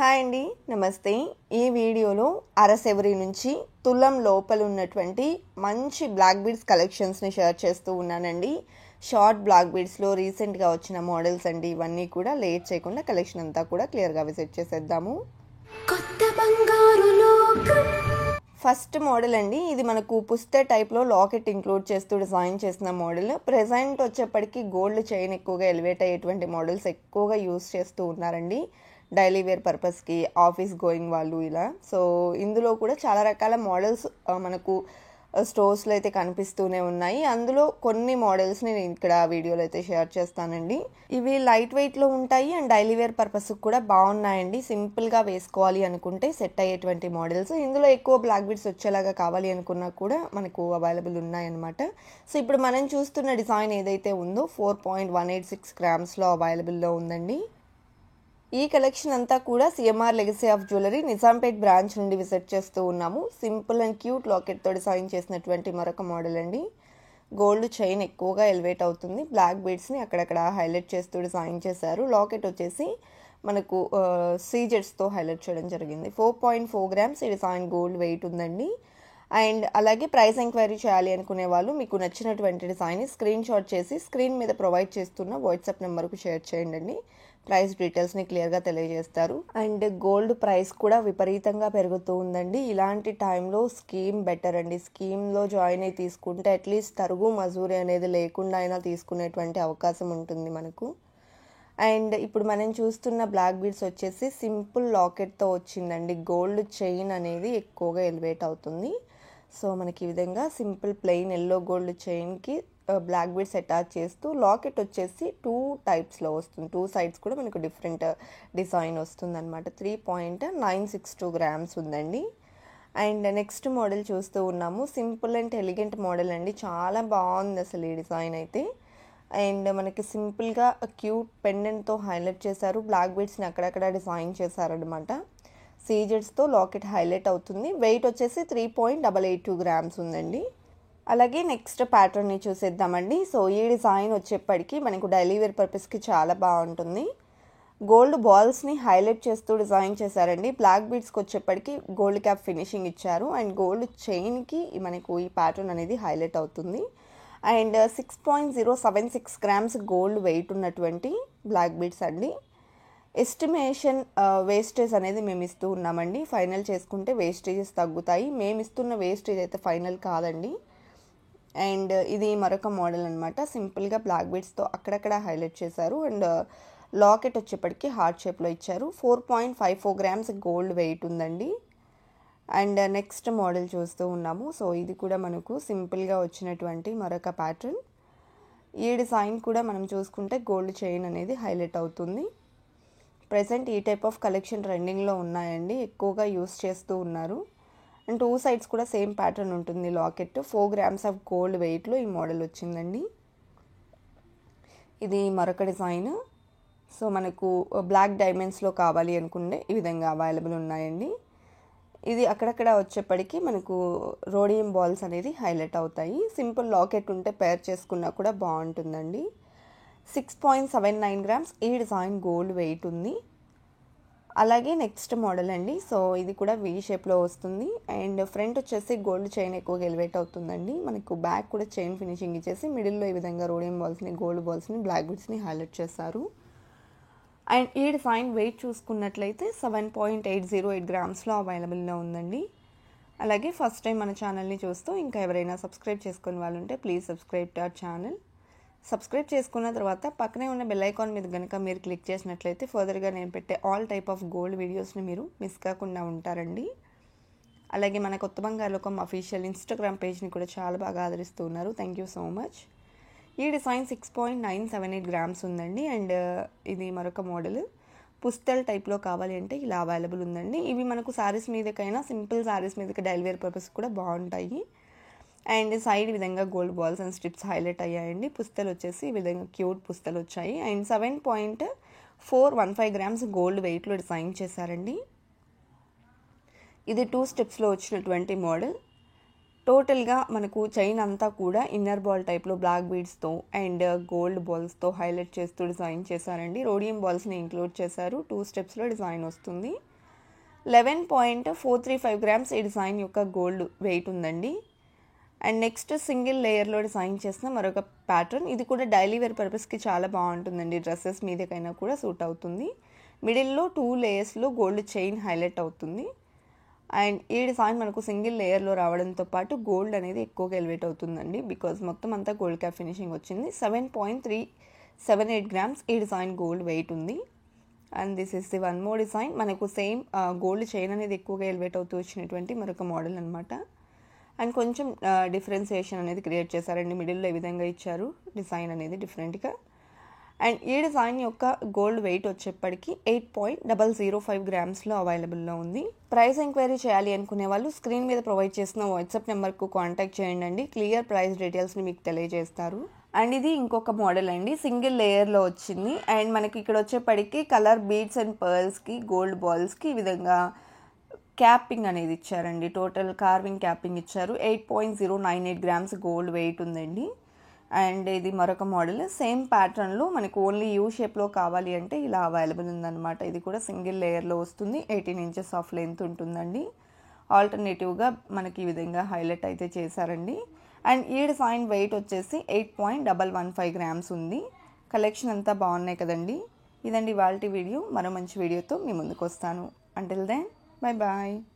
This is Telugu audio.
హాయ్ అండి, నమస్తే. ఈ వీడియోలో అరసెవరి నుంచి తులం లోపల ఉన్నటువంటి మంచి బ్లాక్ బీడ్స్ కలెక్షన్స్ని షేర్ చేస్తూ ఉన్నానండి. షార్ట్ బ్లాక్ బీడ్స్లో రీసెంట్గా వచ్చిన మోడల్స్ అండి. ఇవన్నీ కూడా లేట్ చేయకుండా కలెక్షన్ అంతా కూడా క్లియర్గా విజిట్ చేసేద్దాము. కొత్త బంగారు లోకం ఫస్ట్ మోడల్ అండి. ఇది మనకు పుస్తే టైప్లో లాకెట్ ఇంక్లూడ్ చేస్తూ డిజైన్ చేసిన మోడల్. ప్రెజెంట్ వచ్చేప్పటికి గోల్డ్ చైన్ ఎక్కువగా ఎలివేట్ అయ్యేటువంటి మోడల్స్ ఎక్కువగా యూస్ చేస్తూ ఉన్నారండి. డైలీ వేర్ పర్పస్కి, ఆఫీస్ గోయింగ్ వాళ్ళు ఇలా. సో ఇందులో కూడా చాలా రకాల మోడల్స్ మనకు స్టోర్స్లో అయితే కనిపిస్తూనే ఉన్నాయి. అందులో కొన్ని మోడల్స్ని నేను ఇక్కడ వీడియోలో అయితే షేర్ చేస్తానండి. ఇవి లైట్ వెయిట్లో ఉంటాయి అండ్ డైలీ వేర్ పర్పస్కి కూడా బాగున్నాయండి. సింపుల్గా వేసుకోవాలి అనుకుంటే సెట్ అయ్యేటువంటి మోడల్స్. ఇందులో ఎక్కువ బ్లాక్ బీడ్స్ వచ్చేలాగా కావాలి అనుకున్నా కూడా మనకు అవైలబుల్ ఉన్నాయన్నమాట. సో ఇప్పుడు మనం చూస్తున్న డిజైన్ ఏదైతే ఉందో 4.186 గ్రామ్స్లో అవైలబుల్లో ఉందండి. ఈ కలెక్షన్ అంతా కూడా CMR legacy of jewellery Nizampet branch నుండి విజిట్ చేస్తూ ఉన్నాము. సింపుల్ అండ్ క్యూట్ లాకెట్తో డిజైన్ చేసినటువంటి మరొక మోడల్ అండి. గోల్డ్ చైన్ ఎక్కువగా ఎలివేట్ అవుతుంది. బ్లాక్ బీడ్స్ని అక్కడక్కడ హైలైట్ చేస్తూ డిజైన్ చేశారు. లాకెట్ వచ్చేసి మనకు సీజెట్స్తో హైలైట్ చేయడం జరిగింది. 4.4 గ్రామ్స్ ఈ డిజైన్ గోల్డ్ వెయిట్ ఉందండి. అండ్ అలాగే ప్రైస్ ఎంక్వైరీ చేయాలి అనుకునే వాళ్ళు మీకు నచ్చినటువంటి డిజైన్ని స్క్రీన్ షాట్ చేసి స్క్రీన్ మీద ప్రొవైడ్ చేస్తున్న వాట్సాప్ నెంబర్కు షేర్ చేయండి. ప్రైస్ డీటెయిల్స్ని క్లియర్గా తెలియజేస్తారు. అండ్ గోల్డ్ ప్రైస్ కూడా విపరీతంగా పెరుగుతూ ఉందండి. ఇలాంటి టైంలో స్కీమ్ బెటర్ అండి. స్కీమ్లో జాయిన్ అయ్యి తీసుకుంటే అట్లీస్ట్ తరుగు మజూరీ అనేది లేకుండా అయినా తీసుకునేటువంటి అవకాశం ఉంటుంది మనకు. అండ్ ఇప్పుడు మనం చూస్తున్న బ్లాక్ బీడ్స్ వచ్చేసి సింపుల్ లాకెట్తో వచ్చిందండి. గోల్డ్ చైన్ అనేది ఎక్కువగా ఎలివేట్ అవుతుంది. సో మనకి ఈ విధంగా సింపుల్ ప్లెయిన్ ఎల్లో గోల్డ్ చైన్కి బ్లాక్ బీడ్స్ అటాచ్ చేస్తూ లాకెట్ వచ్చేసి 2 టైప్స్లో వస్తుంది. 2 సైడ్స్ కూడా మనకు డిఫరెంట్ డిజైన్ వస్తుంది అనమాట. 3.962 గ్రామ్స్ ఉందండి. అండ్ నెక్స్ట్ మోడల్ చూస్తూ ఉన్నాము. సింపుల్ అండ్ ఎలిగెంట్ మోడల్ అండి. చాలా బాగుంది అసలు ఈ డిజైన్ అయితే. అండ్ మనకి సింపుల్గా క్యూట్ పెండెంట్తో హైలైట్ చేశారు. బ్లాక్ బీడ్స్ని అక్కడక్కడ డిజైన్ చేశారనమాట. సీజెడ్స్తో లాకెట్ హైలైట్ అవుతుంది. వెయిట్ వచ్చేసి 3.882 గ్రామ్స్ ఉందండి. అలాగే నెక్స్ట్ ప్యాటర్న్ని చూసేద్దామండి. సో ఈ డిజైన్ వచ్చేప్పటికి మనకు డైలీ వేర్ పర్పస్కి చాలా బాగుంటుంది. గోల్డ్ బాల్స్ని హైలైట్ చేస్తూ డిజైన్ చేశారండి. బ్లాక్ బీడ్స్కి వచ్చేప్పటికి గోల్డ్ క్యాప్ ఫినిషింగ్ ఇచ్చారు. అండ్ గోల్డ్ చైన్కి మనకు ఈ ప్యాటర్న్ అనేది హైలైట్ అవుతుంది. అండ్ 6.076 గ్రామ్స్ గోల్డ్ వెయిట్ ఉన్నటువంటి బ్లాక్ బీడ్స్ అండి. ఎస్టిమేషన్ వేస్టేజ్ అనేది మేము ఇస్తూ ఉన్నామండి. ఫైనల్ చేసుకుంటే వేస్టేజెస్ తగ్గుతాయి. మేము ఇస్తున్న వేస్టేజ్ అయితే ఫైనల్ కాదండి. అండ్ ఇది మరొక మోడల్ అనమాట. సింపుల్గా బ్లాక్ బీడ్స్తో అక్కడక్కడ హైలైట్ చేశారు. అండ్ లాకెట్ వచ్చేప్పటికి హార్ట్ షేప్లో ఇచ్చారు. 4.54 గ్రామ్స్ గోల్డ్ వెయిట్ ఉందండి. అండ్ నెక్స్ట్ మోడల్ చూస్తూ ఉన్నాము. సో ఇది కూడా మనకు సింపుల్గా వచ్చినటువంటి మరొక ప్యాటర్న్. ఈ డిజైన్ కూడా మనం చూసుకుంటే గోల్డ్ చైన్ అనేది హైలైట్ అవుతుంది. ప్రెసెంట్ ఈ టైప్ ఆఫ్ కలెక్షన్ ట్రెండింగ్లో ఉన్నాయండి. ఎక్కువగా యూస్ చేస్తూ ఉన్నారు. అండ్ 2 సైడ్స్ కూడా సేమ్ ప్యాటర్న్ ఉంటుంది. లాకెట్ 4 గ్రామ్స్ ఆఫ్ గోల్డ్ వెయిట్లో ఈ మోడల్ వచ్చిందండి. ఇది మరొక డిజైన్. సో మనకు బ్లాక్ డైమండ్స్లో కావాలి అనుకుంటే ఈ విధంగా అవైలబుల్ ఉన్నాయండి. ఇది అక్కడక్కడ వచ్చేప్పటికి మనకు రోడియం బాల్స్ అనేది హైలైట్ అవుతాయి. సింపుల్ లాకెట్ ఉంటే పేర్ చేసుకున్నా కూడా బాగుంటుందండి. 6.79 గ్రామ్స్ ఈ డిజైన్ గోల్డ్ వెయిట్ ఉంది. అలాగే నెక్స్ట్ మోడల్ అండి. సో ఇది కూడా వీ షేప్లో వస్తుంది. అండ్ ఫ్రంట్ వచ్చేసి గోల్డ్ చైన్ ఎక్కువగా ఎలివేట్ అవుతుందండి. మనకు బ్యాక్ కూడా చైన్ ఫినిషింగ్ ఇచ్చేసి మిడిల్లో ఈ విధంగా రోడియం బాల్స్ని, గోల్డ్ బాల్స్ని, బ్లాక్ బీడ్స్ని హైలైట్ చేశారు. అండ్ ఈ డిజైన్ వెయిట్ చూసుకున్నట్లయితే 7.808 గ్రామ్స్లో అవైలబుల్లో ఉందండి. అలాగే ఫస్ట్ టైం మన ఛానల్ని చూస్తూ ఇంకా ఎవరైనా సబ్స్క్రైబ్ చేసుకునే వాళ్ళు ఉంటే please subscribe to our channel. Subscribe చేసుకున్న తర్వాత పక్కనే ఉన్న బెల్ ఐకాన్ మీద కనుక మీరు క్లిక్ చేసినట్లయితే ఫర్దర్గా నేను పెట్టే ఆల్ టైప్ ఆఫ్ గోల్డ్ వీడియోస్ని మీరు మిస్ కాకుండా ఉంటారండి. అలాగే మన కొత్త బంగారు లోకం అఫీషియల్ ఇన్స్టాగ్రామ్ పేజ్ని కూడా చాలా బాగా ఆదరిస్తూ ఉన్నారు. Thank you so much. ఈ డిజైన్ 6.978 గ్రామ్స్ ఉందండి. అండ్ ఇది మరొక మోడల్. పుస్తల్ టైప్లో కావాలి అంటే ఇలా అవైలబుల్ ఉందండి. ఇవి మనకు శారీస్ మీదకైనా సింపుల్ శారీస్ మీదకి డైలీ వేర్ పర్పస్ కూడా బాగుంటాయి. అండ్ సైడ్ ఈ విధంగా gold balls and strips highlight అయ్యాయండి. పుస్తలు వచ్చేసి ఈ విధంగా క్యూట్ పుస్తలు వచ్చాయి. అండ్ 7.415 గ్రామ్స్ గోల్డ్ వెయిట్లో డిజైన్ చేశారండి. ఇది 2 స్టెప్స్లో వచ్చినటువంటి మోడల్. టోటల్గా మనకు చైన్ అంతా కూడా ఇన్నర్ బాల్ టైప్లో బ్లాక్ బీడ్స్తో అండ్ గోల్డ్ బాల్స్తో హైలైట్ చేస్తూ డిజైన్ చేశారండి. రోడియం బాల్స్ని ఇంక్లూడ్ చేశారు. 2 స్టెప్స్లో డిజైన్ వస్తుంది. 11.435 గ్రామ్స్ ఈ డిజైన్ యొక్క గోల్డ్ వెయిట్ ఉందండి. అండ్ నెక్స్ట్ సింగిల్ లేయర్లో డిజైన్ చేసిన మరొక ప్యాటర్న్. ఇది కూడా డైలీ వేర్ పర్పస్కి చాలా బాగుంటుందండి. డ్రెస్సెస్ మీదకైనా కూడా సూట్ అవుతుంది. మిడిల్లో 2 లేయర్స్లో గోల్డ్ చైన్ హైలైట్ అవుతుంది. అండ్ ఈ డిజైన్ మనకు సింగిల్ లేయర్లో రావడంతో పాటు గోల్డ్ అనేది ఎక్కువగా ఎలివేట్ అవుతుందండి. బికాజ్ మొత్తం అంతా గోల్డ్ క్యాప్ ఫినిషింగ్ వచ్చింది. 7.378 గ్రామ్స్ ఈ డిజైన్ గోల్డ్ వెయిట్ ఉంది. And this is the one more design. మనకు సేమ్ గోల్డ్ చైన్ అనేది ఎక్కువగా ఎలివేట్ అవుతూ వచ్చినటువంటి మరొక మోడల్ అనమాట. అండ్ కొంచెం డిఫరెన్సియేషన్ అనేది క్రియేట్ చేశారండి. మిడిల్లో ఈ విధంగా ఇచ్చారు డిజైన్ అనేది డిఫరెంట్గా. అండ్ ఈ డిజైన్ యొక్క గోల్డ్ వెయిట్ వచ్చేప్పటికి 8.005 గ్రామ్స్లో అవైలబుల్లో ఉంది. ప్రైస్ ఎంక్వైరీ చేయాలి అనుకునే వాళ్ళు స్క్రీన్ మీద ప్రొవైడ్ చేసిన వాట్సాప్ నెంబర్కు కాంటాక్ట్ చేయండి. క్లియర్ ప్రైస్ డీటెయిల్స్ని మీకు తెలియజేస్తారు. అండ్ ఇది ఇంకొక మోడల్ అండి. సింగిల్ లేయర్లో వచ్చింది. అండ్ మనకి ఇక్కడ వచ్చేప్పటికి కలర్ బీడ్స్ అండ్ పర్ల్స్కి గోల్డ్ బాల్స్కి ఈ విధంగా క్యాపింగ్ అనేది ఇచ్చారండి. టోటల్ కార్వింగ్ క్యాపింగ్ ఇచ్చారు. 8.098 గ్రామ్స్ గోల్డ్ వెయిట్ ఉందండి. అండ్ ఇది మరొక మోడల్. సేమ్ ప్యాటర్న్లో మనకు ఓన్లీ యూ షేప్లో కావాలి అంటే ఇలా అవైలబుల్ ఉందన్నమాట. ఇది కూడా సింగిల్ లేయర్లో వస్తుంది. 18 ఇంచెస్ ఆఫ్ లెంత్ ఉంటుందండి. ఆల్టర్నేటివ్గా మనకి ఈ విధంగా హైలైట్ అయితే చేశారండి. అండ్ ఈ డిజైన్ వెయిట్ వచ్చేసి 8.115 గ్రామ్స్ ఉంది. కలెక్షన్ అంతా బాగున్నాయి కదండి. ఇదండి ఇవాల్టి వీడియో. మరో మంచి వీడియోతో మీ ముందుకు వస్తాను. Until then, bye bye.